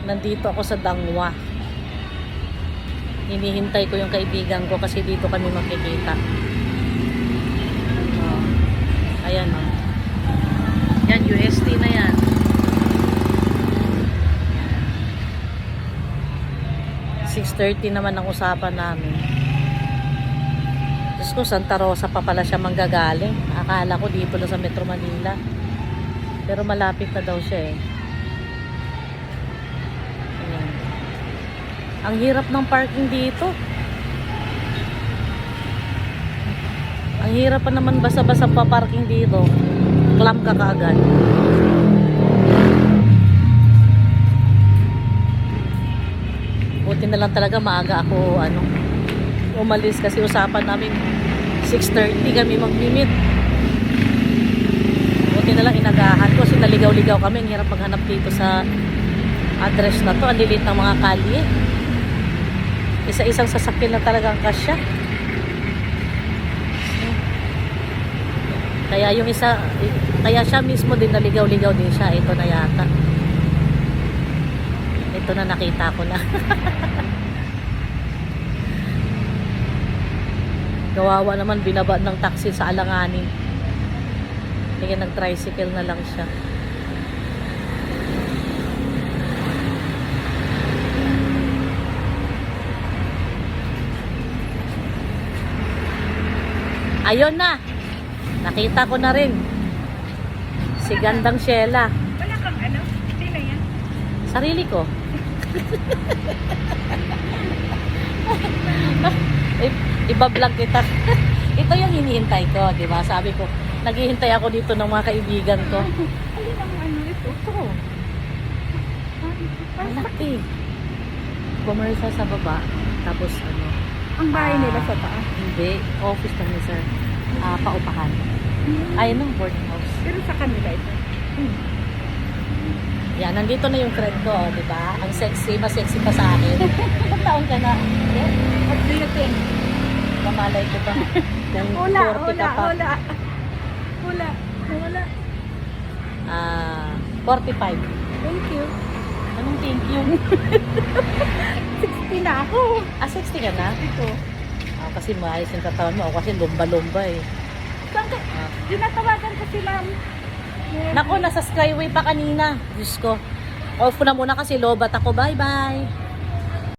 Nandito ako sa Dangwa. Hinihintay ko yung kaibigan ko kasi dito kami makikita. Ayan o. Yan, UST na yan. $6:30 naman ang usapan namin. Diyos ko, Santa Rosa pa pala siya manggagaling. Akala ko dito lang sa Metro Manila. Pero malapit na daw siya eh. Ayan. Ang hirap ng parking dito. Ang hirap pa naman basa-basa pa parking dito. Clam ka kaagad. Buti na lang talaga maaga ako umalis kasi usapan namin 6:30 kami mag-meet. Buti na lang inagahan ko kasi naligaw-ligaw kami. Ang hirap maghanap dito sa address na to. Ang lilit ng mga kalye. Isa-isang sasakyan na talagang kasya. Kaya yung isa, kaya siya mismo din naligaw-ligaw din siya. Ito na yata. Ito na nakita ko na. Gawawa naman, binaba ng taxi sa alanganin. Kaya nag-tricycle na lang siya. Ayun na. Nakita ko na rin. Si Gandang Sheila. Wala kang ano? Sino yan? Sarili ko. Iba-vlog kita. Ito yung hinihintay ko, di ba? Sabi ko, naghihintay ako dito ng mga kaibigan ko. Alin ang ano ito? Ito. Malaki. Commercial sa baba. Tapos Ang bahay nila sa taas. hindi. Office lang ni sir. Paupahan. Ayun ang boarding house. Pero sa kanila ito. Yan, nandito na yung friend ko, di ba? Ang sexy, mas sexy pa sa akin. Ilang taon ka na? What do you think? Mamalay ko pa. Kung 40 ka pa. Wala. 45. Thank you. Anong thank you? 60 na ako. 60 ka na? Ito. Kasi maayos yung katawan mo. Ako kasi lumba-lumba eh. Saan ka? Ginatawagan ko si ma'am. Nako, nasa Skyway pa kanina. Diyos ko. Off ko na muna kasi lobat ako. Bye-bye.